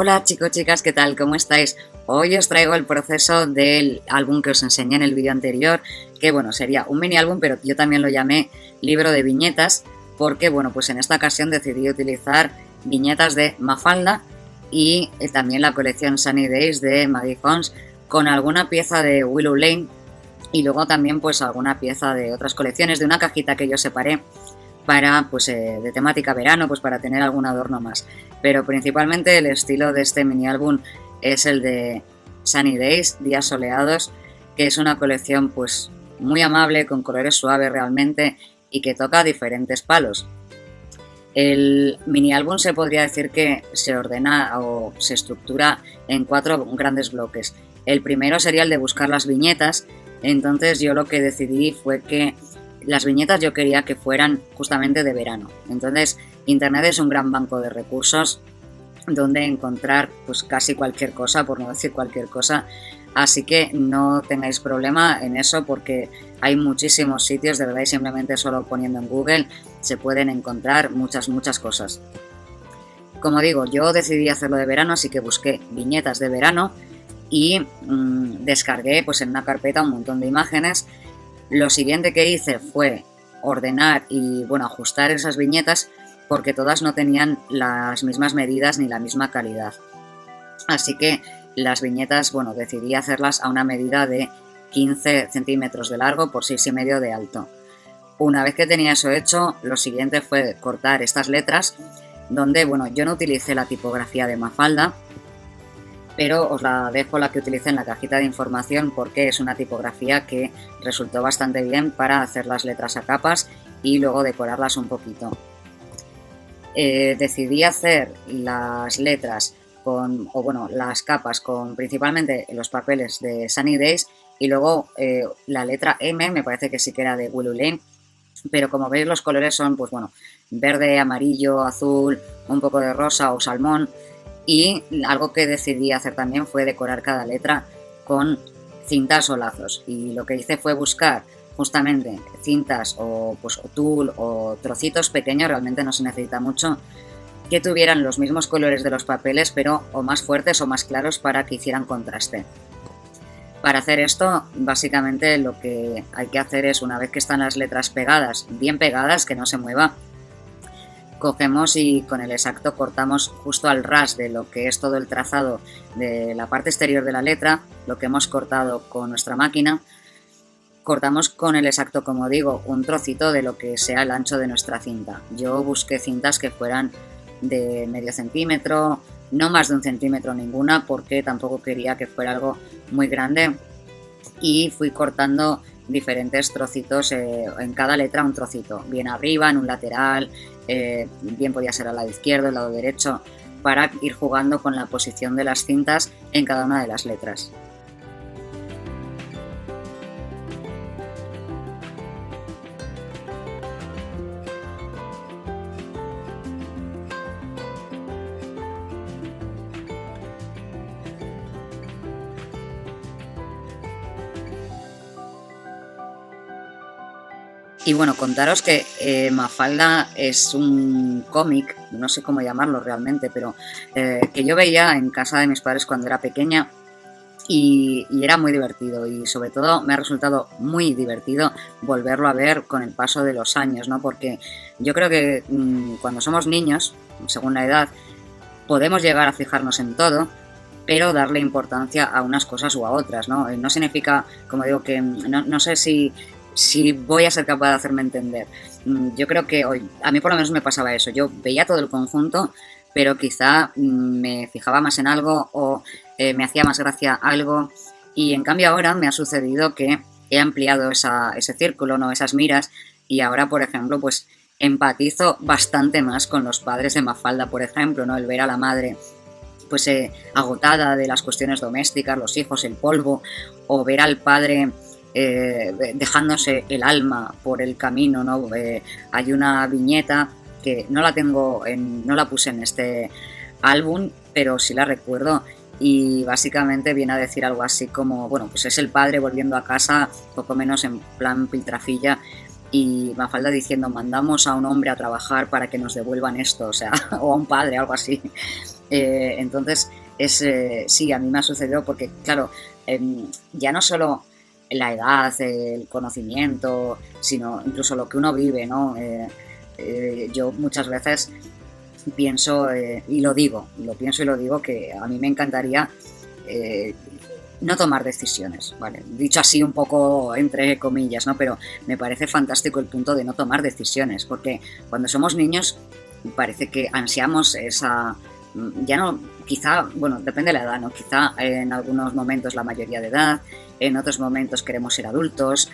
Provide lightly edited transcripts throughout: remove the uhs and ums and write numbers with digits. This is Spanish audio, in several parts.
Hola chicos, chicas, ¿qué tal? ¿Cómo estáis? Hoy os traigo el proceso del álbum que os enseñé en el vídeo anterior, que bueno, sería un mini álbum, pero yo también lo llamé libro de viñetas, porque bueno, pues en esta ocasión decidí utilizar viñetas de Mafalda y también la colección Sunny Days de Maggie Jones, con alguna pieza de Willow Lane y luego también pues alguna pieza de otras colecciones, de una cajita que yo separé para pues de temática verano, pues para tener algún adorno más. Pero principalmente el estilo de este mini álbum es el de Sunny Days, días soleados, que es una colección pues muy amable, con colores suaves realmente y que toca diferentes palos. El mini álbum se podría decir que se ordena o se estructura en 4 grandes bloques. El primero sería el de buscar las viñetas. Entonces yo lo que decidí fue que las viñetas yo quería que fueran justamente de verano. Entonces internet es un gran banco de recursos donde encontrar pues casi cualquier cosa, por no decir cualquier cosa. Así que no tengáis problema en eso porque hay muchísimos sitios, de verdad, y simplemente solo poniendo en Google se pueden encontrar muchas cosas. Como digo, yo decidí hacerlo de verano, así que busqué viñetas de verano y descargué pues en una carpeta un montón de imágenes. Lo siguiente que hice fue ordenar y bueno, ajustar esas viñetas porque todas no tenían las mismas medidas ni la misma calidad. Así que las viñetas, bueno, decidí hacerlas a una medida de 15 centímetros de largo por 6,5 de alto. Una vez que tenía eso hecho, lo siguiente fue cortar estas letras, donde, bueno, yo no utilicé la tipografía de Mafalda, pero os la dejo la que utilicé en la cajita de información porque es una tipografía que resultó bastante bien para hacer las letras a capas y luego decorarlas un poquito. Decidí hacer las letras las capas con principalmente los papeles de Sunny Days y luego la letra M me parece que sí que era de Willow Lane, pero como veis los colores son pues bueno, verde, amarillo, azul, un poco de rosa o salmón. Y algo que decidí hacer también fue decorar cada letra con cintas o lazos. Y lo que hice fue buscar justamente cintas o tul o trocitos pequeños, realmente no se necesita mucho, que tuvieran los mismos colores de los papeles, pero o más fuertes o más claros para que hicieran contraste. Para hacer esto, básicamente lo que hay que hacer es, una vez que están las letras pegadas, bien pegadas, que no se mueva, cogemos y con el exacto cortamos justo al ras de lo que es todo el trazado de la parte exterior de la letra, lo que hemos cortado con nuestra máquina, cortamos con el exacto, como digo, un trocito de lo que sea el ancho de nuestra cinta. Yo busqué cintas que fueran de medio centímetro, no más de 1 centímetro ninguna, porque tampoco quería que fuera algo muy grande, y fui cortando diferentes trocitos, en cada letra un trocito, bien arriba, en un lateral, bien podía ser al lado izquierdo, al lado derecho, para ir jugando con la posición de las cintas en cada una de las letras. Y bueno, contaros que Mafalda es un cómic, no sé cómo llamarlo realmente, pero que yo veía en casa de mis padres cuando era pequeña y era muy divertido, y sobre todo me ha resultado muy divertido volverlo a ver con el paso de los años, ¿no? Porque yo creo que cuando somos niños, según la edad, podemos llegar a fijarnos en todo, pero darle importancia a unas cosas u a otras, ¿no? No significa, como digo, que no sé si voy a ser capaz de hacerme entender. Yo creo que hoy, a mí por lo menos me pasaba eso, yo veía todo el conjunto, pero quizá me fijaba más en algo o me hacía más gracia algo, y en cambio ahora me ha sucedido que he ampliado ese círculo, ¿no? Esas miras, y ahora, por ejemplo, pues empatizo bastante más con los padres de Mafalda, por ejemplo, ¿no? El ver a la madre pues agotada de las cuestiones domésticas, los hijos, el polvo, o ver al padre dejándose el alma por el camino, ¿no? Hay una viñeta que no la puse en este álbum, pero sí la recuerdo, y básicamente viene a decir algo así como, bueno, pues es el padre volviendo a casa, poco menos en plan piltrafilla, y Mafalda diciendo: mandamos a un hombre a trabajar para que nos devuelvan esto, o sea, o a un padre, algo así. Entonces, sí, a mí me ha sucedido porque, claro, ya no solo la edad, el conocimiento, sino incluso lo que uno vive, ¿no? Yo muchas veces pienso, y lo digo, lo pienso y lo digo, que a mí me encantaría no tomar decisiones, ¿vale? Dicho así un poco entre comillas, ¿no? Pero me parece fantástico el punto de no tomar decisiones, porque cuando somos niños parece que ansiamos esa, ya no, quizá, bueno, depende de la edad, ¿no? Quizá en algunos momentos la mayoría de edad, en otros momentos queremos ser adultos.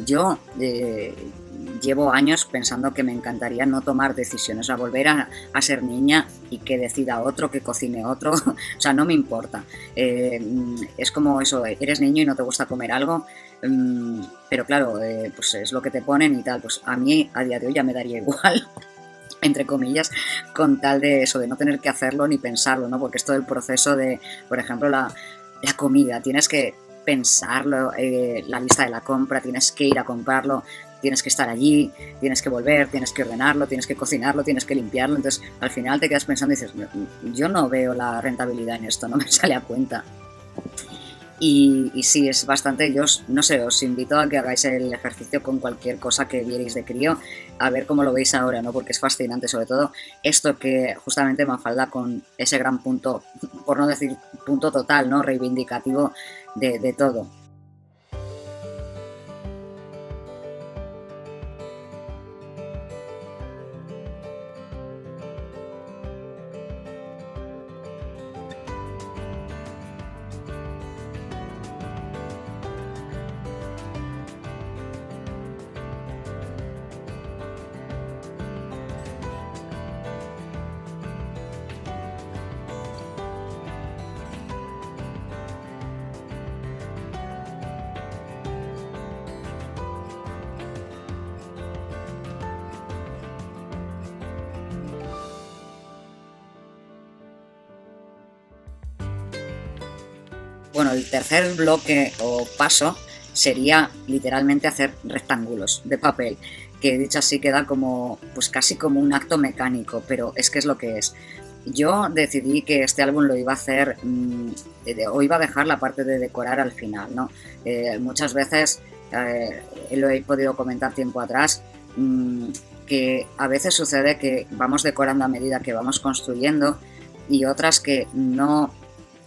Yo llevo años pensando que me encantaría no tomar decisiones, o sea, volver a ser niña y que decida otro, que cocine otro, o sea, no me importa. Es como eso, eres niño y no te gusta comer algo, pero claro, pues es lo que te ponen y tal, pues a mí a día de hoy ya me daría igual, entre comillas, con tal de eso, de no tener que hacerlo ni pensarlo, ¿no? Porque es todo el proceso de, por ejemplo, la comida, tienes que pensarlo, la lista de la compra, tienes que ir a comprarlo, tienes que estar allí, tienes que volver, tienes que ordenarlo, tienes que cocinarlo, tienes que limpiarlo, entonces al final te quedas pensando y dices, yo no veo la rentabilidad en esto, no me sale a cuenta. Y sí, es bastante, yo no sé, os invito a que hagáis el ejercicio con cualquier cosa que vierais de crío, a ver cómo lo veis ahora, ¿no? Porque es fascinante, sobre todo esto que justamente Mafalda con ese gran punto, por no decir punto total, ¿no? Reivindicativo de todo. Bueno, el tercer bloque o paso sería literalmente hacer rectángulos de papel, que dicho así queda como, pues casi como un acto mecánico, pero es que es lo que es. Yo decidí que este álbum lo iba a hacer, o iba a dejar la parte de decorar al final, ¿no? Muchas veces, lo he podido comentar tiempo atrás, que a veces sucede que vamos decorando a medida que vamos construyendo y otras que no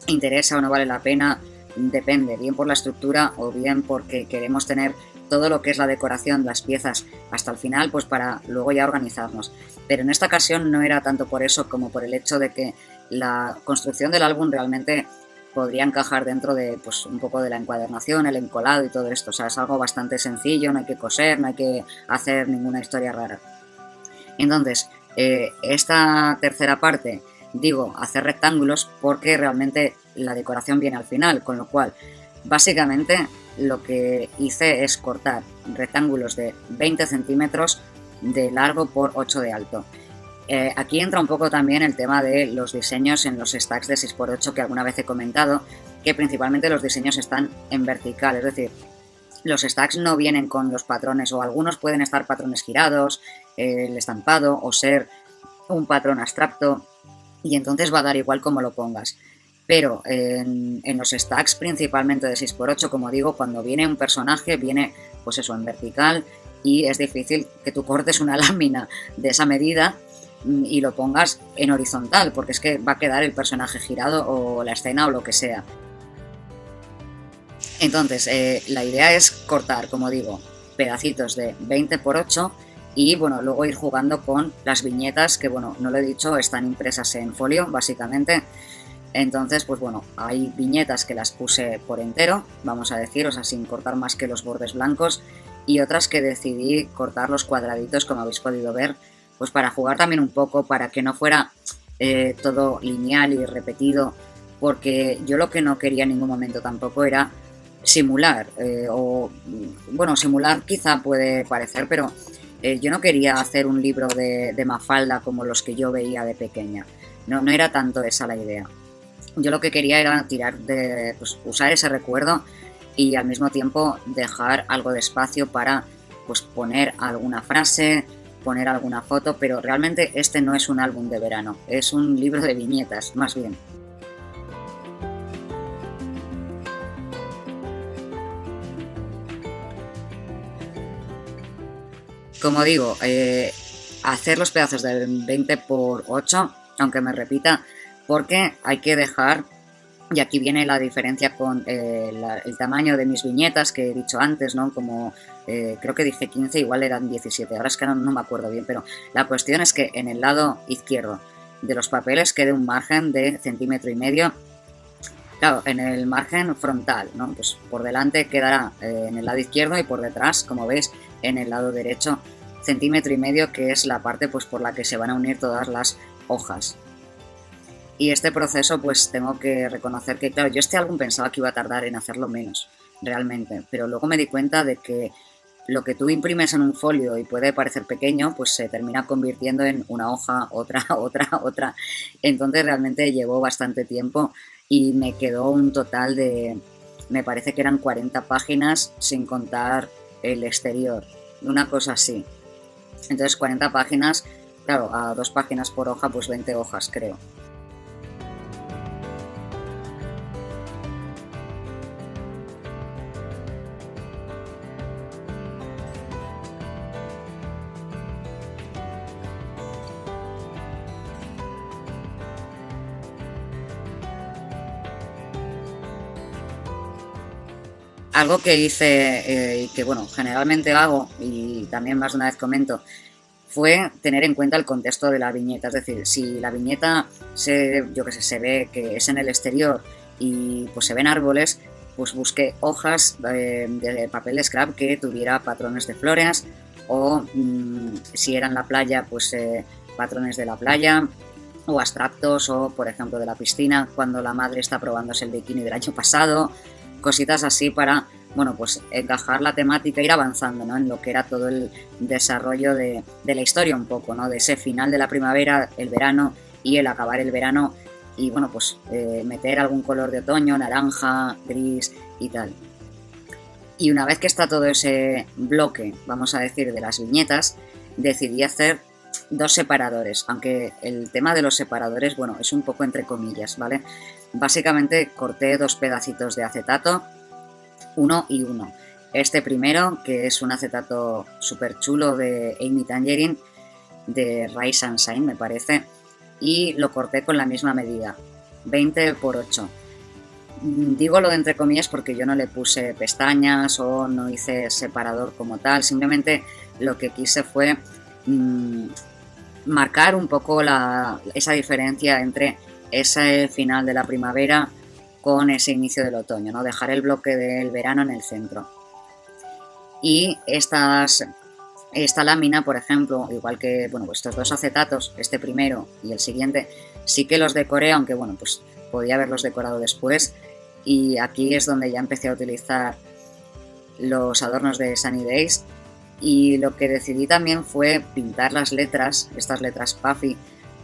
interesa o no vale la pena, depende, bien por la estructura o bien porque queremos tener todo lo que es la decoración, las piezas hasta el final, pues para luego ya organizarnos. Pero en esta ocasión no era tanto por eso como por el hecho de que la construcción del álbum realmente podría encajar dentro de, pues, un poco de la encuadernación, el encolado y todo esto. O sea, es algo bastante sencillo, no hay que coser, no hay que hacer ninguna historia rara. Entonces, esta tercera parte, digo, hacer rectángulos porque realmente la decoración viene al final, con lo cual, básicamente, lo que hice es cortar rectángulos de 20 centímetros de largo por 8 de alto. Aquí entra un poco también el tema de los diseños en los stacks de 6x8 que alguna vez he comentado, que principalmente los diseños están en vertical, es decir, los stacks no vienen con los patrones, o algunos pueden estar patrones girados, el estampado, o ser un patrón abstracto, y entonces va a dar igual como lo pongas. Pero en los stacks principalmente de 6x8, como digo, cuando viene un personaje, viene pues eso, en vertical, y es difícil que tú cortes una lámina de esa medida y lo pongas en horizontal, porque es que va a quedar el personaje girado o la escena o lo que sea. Entonces, la idea es cortar, como digo, pedacitos de 20x8 y bueno, luego ir jugando con las viñetas que, bueno, no lo he dicho, están impresas en folio, básicamente. Entonces, pues bueno, hay viñetas que las puse por entero, vamos a decir, o sea, sin cortar más que los bordes blancos, y otras que decidí cortar los cuadraditos, como habéis podido ver, pues para jugar también un poco, para que no fuera todo lineal y repetido, porque yo lo que no quería en ningún momento tampoco era simular, o bueno, simular quizá puede parecer, pero yo no quería hacer un libro de Mafalda como los que yo veía de pequeña, no era tanto esa la idea. Yo lo que quería era tirar de, pues, usar ese recuerdo y al mismo tiempo dejar algo de espacio para pues poner alguna frase, poner alguna foto, pero realmente este no es un álbum de verano, es un libro de viñetas, más bien. Como digo, hacer los pedazos de 20×8, aunque me repita, porque hay que dejar, y aquí viene la diferencia con el tamaño de mis viñetas que he dicho antes, ¿no? Como creo que dije 15, igual eran 17, ahora es que no me acuerdo bien, pero la cuestión es que en el lado izquierdo de los papeles quede un margen de 1,5 cm. Claro, en el margen frontal, ¿no? Pues por delante quedará en el lado izquierdo y por detrás, como veis, en el lado derecho, 1,5 cm, que es la parte pues por la que se van a unir todas las hojas. Y este proceso, pues tengo que reconocer que, claro, yo este álbum pensaba que iba a tardar en hacerlo menos, realmente, pero luego me di cuenta de que lo que tú imprimes en un folio y puede parecer pequeño, pues se termina convirtiendo en una hoja, otra, otra, otra. Entonces realmente llevó bastante tiempo y me quedó un total de, me parece que eran 40 páginas sin contar el exterior, una cosa así. Entonces 40 páginas, claro, a 2 páginas por hoja, pues 20 hojas creo. Algo que hice y que, bueno, generalmente hago y también más de una vez comento, fue tener en cuenta el contexto de la viñeta. Es decir, si la viñeta se ve que es en el exterior y pues se ven árboles, pues busqué hojas de papel de scrap que tuviera patrones de flores o si era en la playa, pues patrones de la playa o abstractos o, por ejemplo, de la piscina cuando la madre está probándose el bikini del año pasado. Cositas así para, bueno, pues encajar la temática, ir avanzando, ¿no? En lo que era todo el desarrollo de la historia un poco, ¿no? De ese final de la primavera, el verano y el acabar el verano y, bueno, pues meter algún color de otoño, naranja, gris y tal. Y una vez que está todo ese bloque, vamos a decir, de las viñetas, decidí hacer 2 separadores, aunque el tema de los separadores, bueno, es un poco entre comillas, ¿vale? Básicamente corté 2 pedacitos de acetato, uno y uno. Este primero, que es un acetato súper chulo de Amy Tangerine, de Rise and Shine, me parece, y lo corté con la misma medida, 20×8. Digo lo de entre comillas porque yo no le puse pestañas o no hice separador como tal, simplemente lo que quise fue marcar un poco esa diferencia entre ese final de la primavera con ese inicio del otoño, ¿no? Dejar el bloque del verano en el centro. Y esta lámina, por ejemplo, igual que, bueno, pues estos 2 acetatos, este primero y el siguiente, sí que los decoré, aunque, bueno, pues podía haberlos decorado después. Y aquí es donde ya empecé a utilizar los adornos de Sunny Days. Y lo que decidí también fue pintar las letras, estas letras puffy,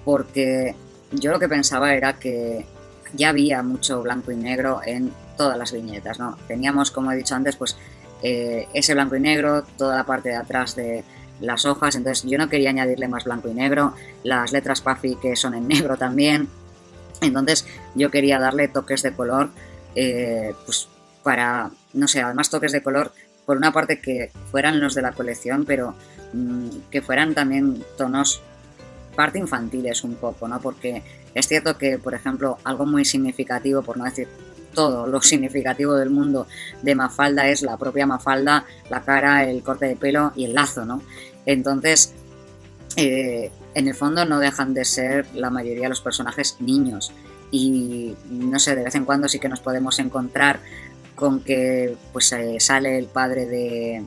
porque yo lo que pensaba era que ya había mucho blanco y negro en todas las viñetas, ¿no? Teníamos, como he dicho antes, pues ese blanco y negro, toda la parte de atrás de las hojas, entonces yo no quería añadirle más blanco y negro, las letras puffy que son en negro también, entonces yo quería darle toques de color, pues para, no sé, además toques de color, por una parte que fueran los de la colección, pero que fueran también tonos parte infantiles un poco, ¿no? Porque es cierto que, por ejemplo, algo muy significativo, por no decir todo lo significativo del mundo de Mafalda es la propia Mafalda, la cara, el corte de pelo y el lazo, ¿no? Entonces, en el fondo no dejan de ser la mayoría de los personajes niños y, no sé, de vez en cuando sí que nos podemos encontrar con que pues sale el padre de...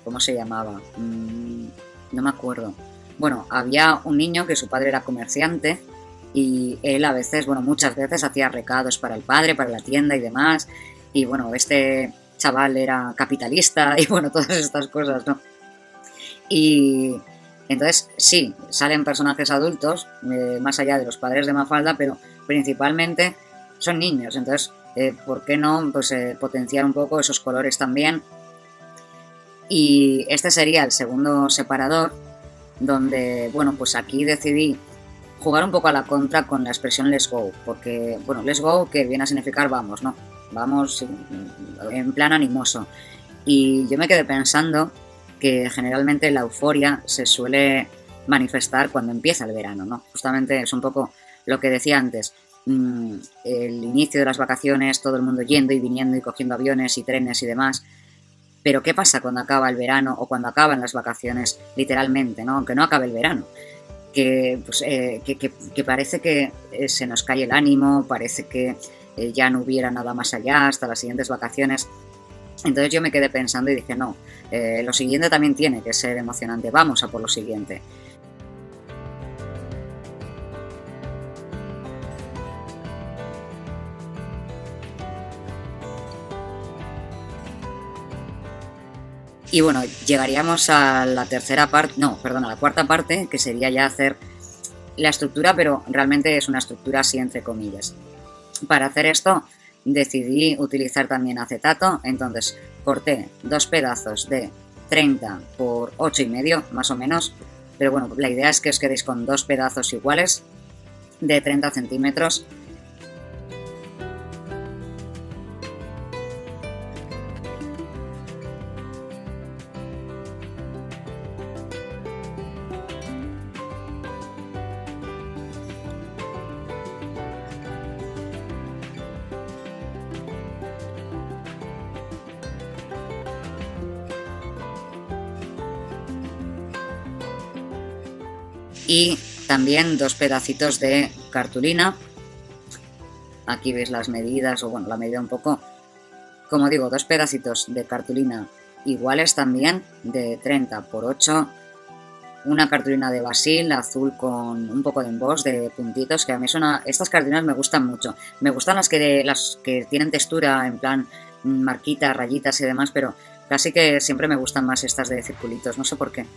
¿Cómo se llamaba? No me acuerdo. Bueno, había un niño que su padre era comerciante y él a veces, bueno, muchas veces hacía recados para el padre, para la tienda y demás. Y bueno, este chaval era capitalista y bueno, todas estas cosas, ¿no? Y entonces sí, salen personajes adultos, más allá de los padres de Mafalda, pero principalmente son niños. Entonces, ¿por qué no pues, potenciar un poco esos colores también? Y este sería el segundo separador. donde, bueno, pues aquí decidí jugar un poco a la contra con la expresión let's go, porque, bueno, let's go que viene a significar vamos, ¿no? Vamos en plan animoso. Y yo me quedé pensando que generalmente la euforia se suele manifestar cuando empieza el verano, ¿no? Justamente es un poco lo que decía antes, el inicio de las vacaciones, todo el mundo yendo y viniendo y cogiendo aviones y trenes y demás. Pero ¿qué pasa cuando acaba el verano o cuando acaban las vacaciones, literalmente, ¿no? Aunque no acabe el verano? Que, pues, que parece que se nos cae el ánimo, parece que ya no hubiera nada más allá hasta las siguientes vacaciones. Entonces yo me quedé pensando y dije, no, lo siguiente también tiene que ser emocionante, vamos a por lo siguiente. Y bueno, llegaríamos a la tercera parte, no, perdón, a la cuarta parte, que sería ya hacer la estructura, pero realmente es una estructura así entre comillas. Para hacer esto decidí utilizar también acetato, entonces corté dos pedazos de 30 por 8,5 más o menos, pero bueno, la idea es que os quedéis con dos pedazos iguales de 30 centímetros. Y también dos pedacitos de cartulina. Aquí veis las medidas, o bueno, la medida un poco. Como digo, dos pedacitos de cartulina iguales también, de 30 por 8. Una cartulina de basil azul con un poco de emboss de puntitos, que a mí estas cartulinas me gustan mucho. Me gustan las que tienen textura, en plan marquitas, rayitas y demás, pero casi que siempre me gustan más estas de circulitos, no sé por qué.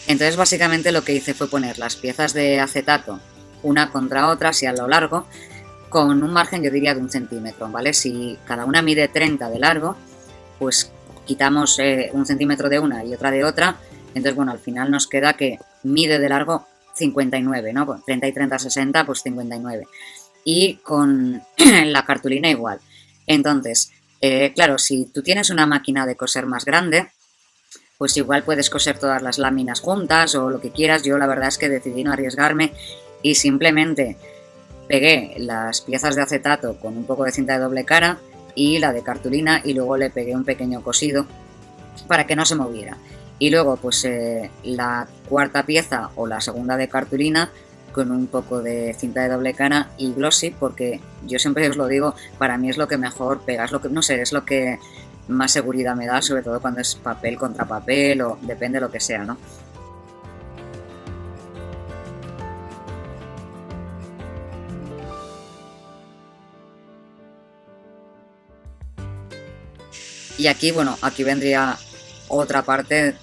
Entonces básicamente lo que hice fue poner las piezas de acetato una contra otra, así a lo largo, con un margen yo diría de 1 centímetro, ¿vale? Si cada una mide 30 de largo, pues quitamos 1 centímetro de una y otra de otra, entonces bueno, al final nos queda que mide de largo 59, ¿no? Pues 30 y 30, 60, pues 59. Y con la cartulina igual. Entonces, claro, si tú tienes una máquina de coser más grande, pues igual puedes coser todas las láminas juntas o lo que quieras. Yo la verdad es que decidí no arriesgarme y simplemente pegué las piezas de acetato con un poco de cinta de doble cara y la de cartulina y luego le pegué un pequeño cosido para que no se moviera. Y luego pues la cuarta pieza o la segunda de cartulina con un poco de cinta de doble cara y glossy, porque yo siempre os lo digo, para mí es lo que mejor pega, es lo que, no sé, es lo que más seguridad me da, sobre todo cuando es papel contra papel o depende de lo que sea, ¿no? Y aquí, bueno, aquí vendría otra parte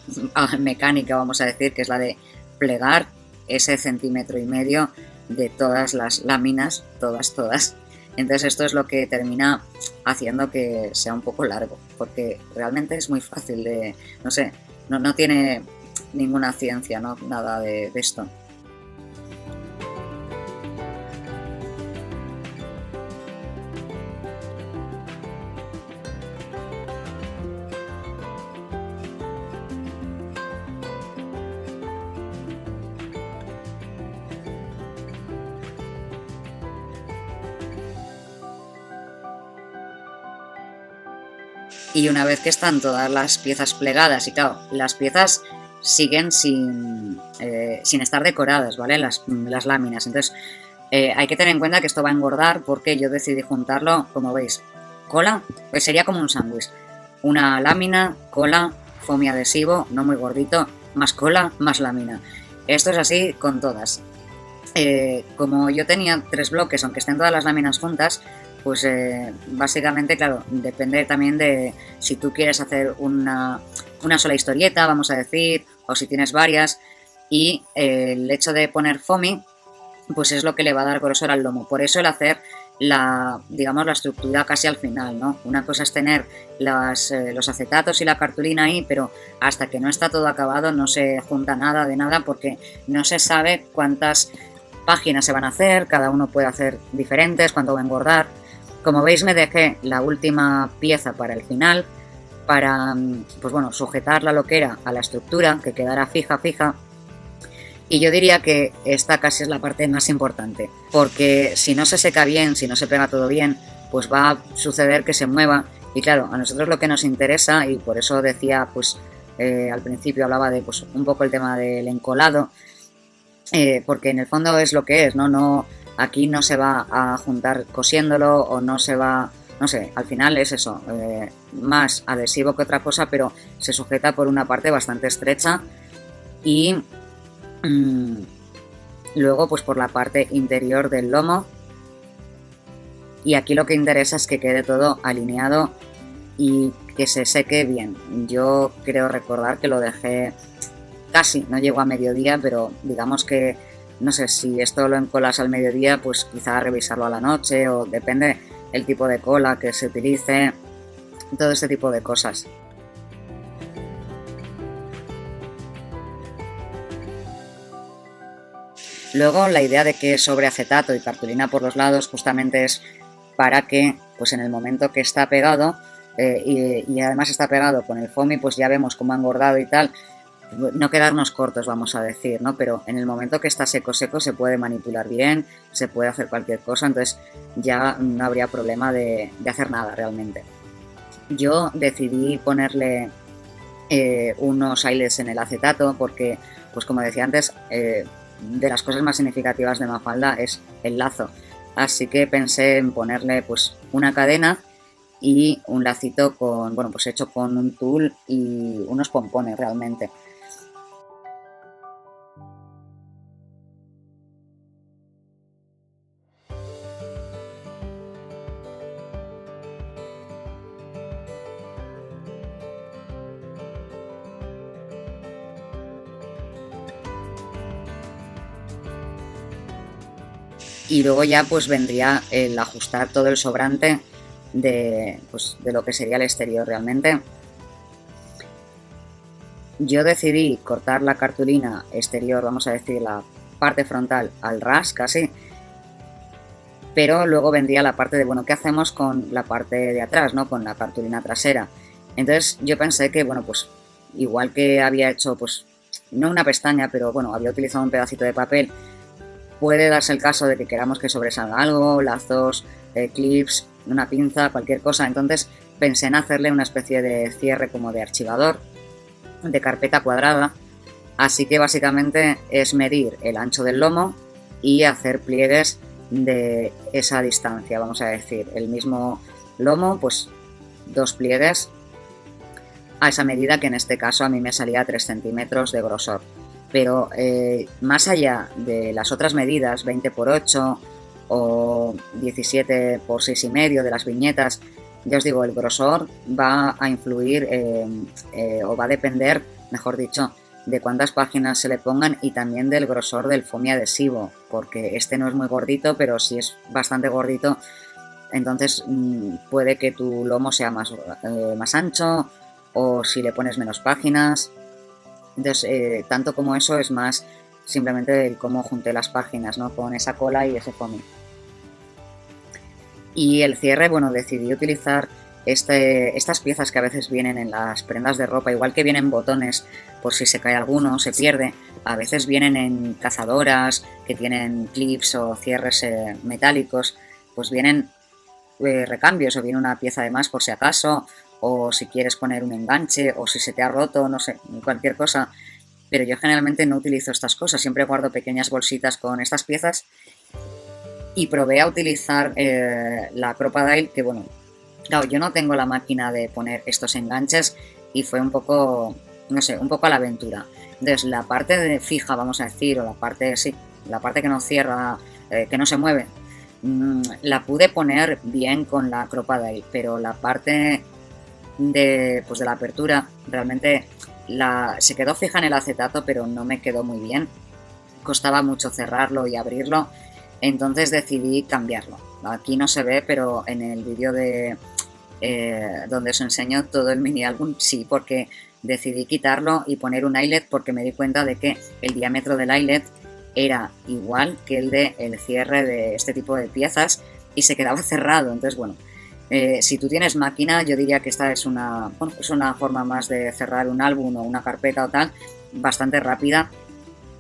mecánica, vamos a decir, que es la de plegar ese 1,5 centímetros de todas las láminas, todas. Entonces esto es lo que termina haciendo que sea un poco largo, porque realmente es muy fácil de, no sé, no tiene ninguna ciencia, ¿no? Nada de esto. Y una vez que están todas las piezas plegadas, y claro, las piezas siguen sin estar decoradas, ¿vale? Las láminas. Entonces, hay que tener en cuenta que esto va a engordar porque yo decidí juntarlo, como veis, cola, pues sería como un sándwich. Una lámina, cola, foamy adhesivo, no muy gordito, más cola, más lámina. Esto es así con todas. Como yo tenía 3 bloques, aunque estén todas las láminas juntas, pues básicamente, claro, depende también de si tú quieres hacer una sola historieta, vamos a decir, o si tienes varias, y el hecho de poner foamy, pues es lo que le va a dar grosor al lomo. Por eso el hacer digamos, la estructura casi al final, ¿no? Una cosa es tener los acetatos y la cartulina ahí, pero hasta que no está todo acabado no se junta nada de nada porque no se sabe cuántas páginas se van a hacer, cada uno puede hacer diferentes, cuánto va a engordar. Como veis, me dejé la última pieza para el final, para, pues bueno, sujetar la loquera a la estructura, que quedara fija. Y yo diría que esta casi es la parte más importante, porque si no se seca bien, si no se pega todo bien, pues va a suceder que se mueva. Y claro, a nosotros lo que nos interesa, y por eso decía, pues al principio hablaba de pues un poco el tema del encolado, porque en el fondo es lo que es, ¿no? Aquí no se va a juntar cosiéndolo o no se va, no sé, al final es eso, más adhesivo que otra cosa, pero se sujeta por una parte bastante estrecha y luego pues por la parte interior del lomo. Y aquí lo que interesa es que quede todo alineado y que se seque bien. Yo creo recordar que lo dejé casi, no llegó a mediodía, pero digamos que, no sé, si esto lo encolas al mediodía, pues quizá revisarlo a la noche, o depende el tipo de cola que se utilice, todo este tipo de cosas. Luego la idea de que sobre acetato y cartulina por los lados justamente es para que, pues en el momento que está pegado, y además está pegado con el foamy, pues ya vemos cómo ha engordado y tal, no quedarnos cortos, vamos a decir, ¿no? Pero en el momento que está seco se puede manipular bien, se puede hacer cualquier cosa, entonces ya no habría problema de hacer nada realmente. Yo decidí ponerle unos eyelets en el acetato porque, pues como decía antes, de las cosas más significativas de Mafalda es el lazo. Así que pensé en ponerle pues una cadena y un lacito con, bueno, pues hecho con un tul y unos pompones realmente. Y luego ya pues vendría el ajustar todo el sobrante de lo que sería el exterior realmente. Yo decidí cortar la cartulina exterior, vamos a decir la parte frontal al ras casi, pero luego vendría la parte de, bueno, ¿qué hacemos con la parte de atrás, ¿no? Con la cartulina trasera. Entonces yo pensé que, bueno, pues igual que había hecho, pues no una pestaña, pero bueno, había utilizado un pedacito de papel, puede darse el caso de que queramos que sobresalga algo, lazos, clips, una pinza, cualquier cosa. Entonces pensé en hacerle una especie de cierre como de archivador, de carpeta cuadrada. Así que básicamente es medir el ancho del lomo y hacer pliegues de esa distancia, vamos a decir. El mismo lomo, pues 2 pliegues a esa medida, que en este caso a mí me salía 3 centímetros de grosor. Pero más allá de las otras medidas, 20 por 8 o 17 por 6,5 de las viñetas, ya os digo, el grosor va a influir o va a depender, mejor dicho, de cuántas páginas se le pongan y también del grosor del foamy adhesivo, porque este no es muy gordito, pero si es bastante gordito, entonces puede que tu lomo sea más ancho, o si le pones menos páginas. Entonces, tanto como eso es más simplemente el cómo junté las páginas, ¿no? Con esa cola y ese foamy. Y el cierre, bueno, decidí utilizar estas piezas que a veces vienen en las prendas de ropa, igual que vienen botones por si se cae alguno, se pierde, a veces vienen en cazadoras que tienen clips o cierres metálicos, pues vienen recambios o viene una pieza de más por si acaso, o si quieres poner un enganche, o si se te ha roto, no sé, cualquier cosa. Pero yo generalmente no utilizo estas cosas, siempre guardo pequeñas bolsitas con estas piezas. Y probé a utilizar la Crop-A-Dile, que bueno, claro, yo no tengo la máquina de poner estos enganches y fue un poco, no sé, un poco a la aventura. Entonces la parte de fija, vamos a decir, o la parte que no cierra, que no se mueve, la pude poner bien con la Crop-A-Dile, pero la parte de la apertura realmente se quedó fija en el acetato, pero no me quedó muy bien, costaba mucho cerrarlo y abrirlo. Entonces decidí cambiarlo. Aquí no se ve, pero en el vídeo de donde os enseño todo el mini álbum, sí, porque decidí quitarlo y poner un eyelet porque me di cuenta de que el diámetro del eyelet era igual que el del cierre de este tipo de piezas y se quedaba cerrado. Entonces, bueno, si tú tienes máquina, yo diría que esta es una forma más de cerrar un álbum o una carpeta o tal, bastante rápida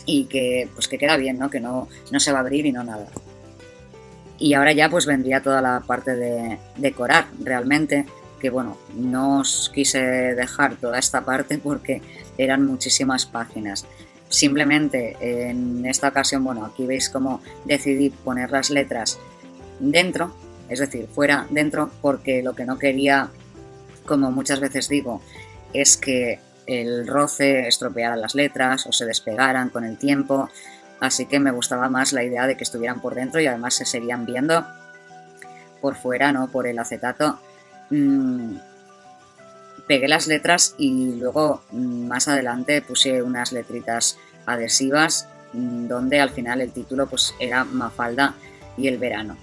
y que pues que queda bien, ¿no? Que no se va a abrir y no nada. Y ahora ya pues vendría toda la parte de decorar realmente, que bueno, no os quise dejar toda esta parte porque eran muchísimas páginas. Simplemente en esta ocasión, bueno, aquí veis cómo decidí poner las letras dentro, es decir, fuera dentro, porque lo que no quería, como muchas veces digo, es que el roce estropeara las letras o se despegaran con el tiempo. Así que me gustaba más la idea de que estuvieran por dentro y además se seguían viendo por fuera, ¿no? Por el acetato. Pegué las letras y luego más adelante puse unas letritas adhesivas donde al final el título pues era Mafalda y el verano.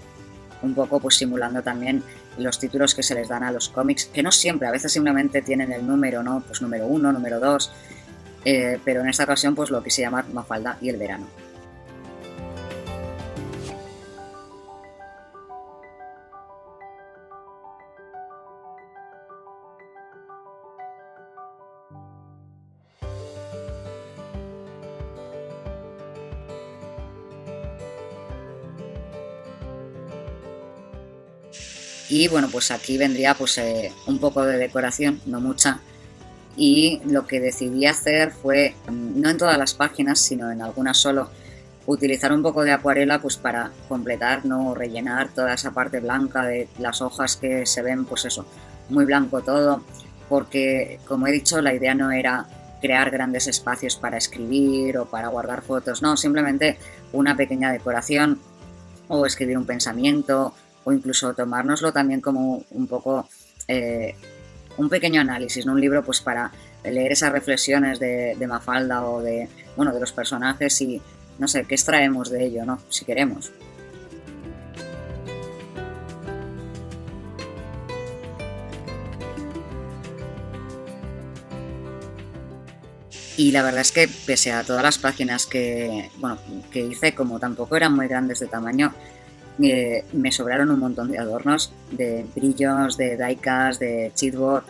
Un poco pues simulando también los títulos que se les dan a los cómics, que no siempre, a veces simplemente tienen el número, ¿no? Pues número 1, número 2, pero en esta ocasión pues lo quise llamar Mafalda y el verano. Y bueno, pues aquí vendría pues un poco de decoración, no mucha. Y lo que decidí hacer fue, no en todas las páginas, sino en algunas solo, utilizar un poco de acuarela pues para completar, no rellenar toda esa parte blanca de las hojas que se ven, pues eso, muy blanco todo, porque como he dicho, la idea no era crear grandes espacios para escribir o para guardar fotos, no, simplemente una pequeña decoración o escribir un pensamiento o incluso tomárnoslo también como un poco un pequeño análisis, ¿no? Un libro pues para leer esas reflexiones de Mafalda o de, bueno, de los personajes y no sé, qué extraemos de ello, ¿no? Si queremos. Y la verdad es que pese a todas las páginas que hice, como tampoco eran muy grandes de tamaño, me sobraron un montón de adornos, de brillos, de diecast, de chipboard.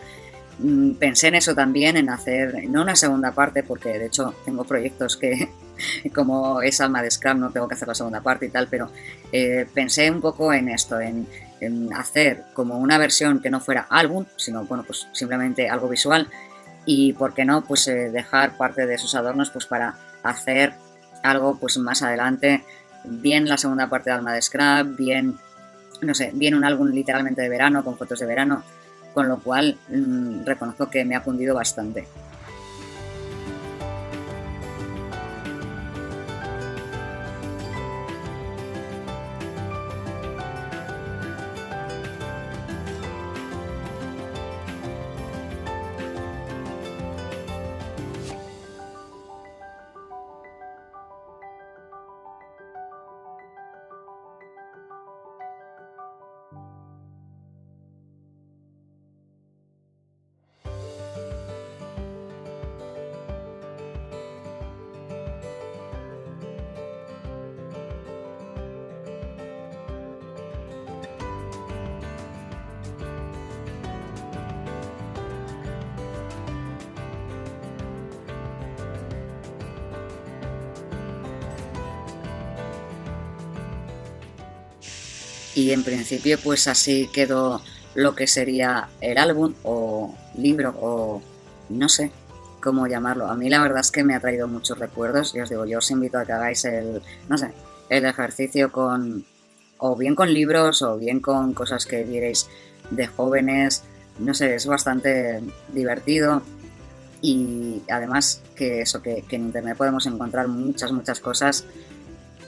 Pensé en eso también, en hacer, no una segunda parte, porque de hecho tengo proyectos que, como es Alma de Scrap, no tengo que hacer la segunda parte y tal, pero pensé un poco en esto, en hacer como una versión que no fuera álbum, sino bueno, pues simplemente algo visual y, ¿por qué no?, pues dejar parte de esos adornos pues para hacer algo pues más adelante, bien la segunda parte de Alma de Scrap, bien, no sé, bien un álbum literalmente de verano, con fotos de verano, con lo cual reconozco que me ha cundido bastante. Y en principio pues así quedó lo que sería el álbum o libro o no sé cómo llamarlo. A mí la verdad es que me ha traído muchos recuerdos y os digo, yo os invito a que hagáis no sé, el ejercicio con, o bien con libros o bien con cosas que vierais de jóvenes, no sé, es bastante divertido y además que eso, que en internet podemos encontrar muchas cosas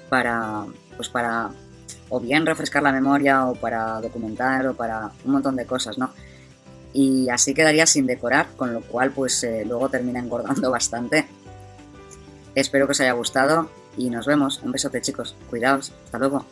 para, pues para o bien refrescar la memoria o para documentar o para un montón de cosas, ¿no? Y así quedaría sin decorar, con lo cual pues luego termina engordando bastante. Espero que os haya gustado y nos vemos. Un besote, chicos. Cuidaos. Hasta luego.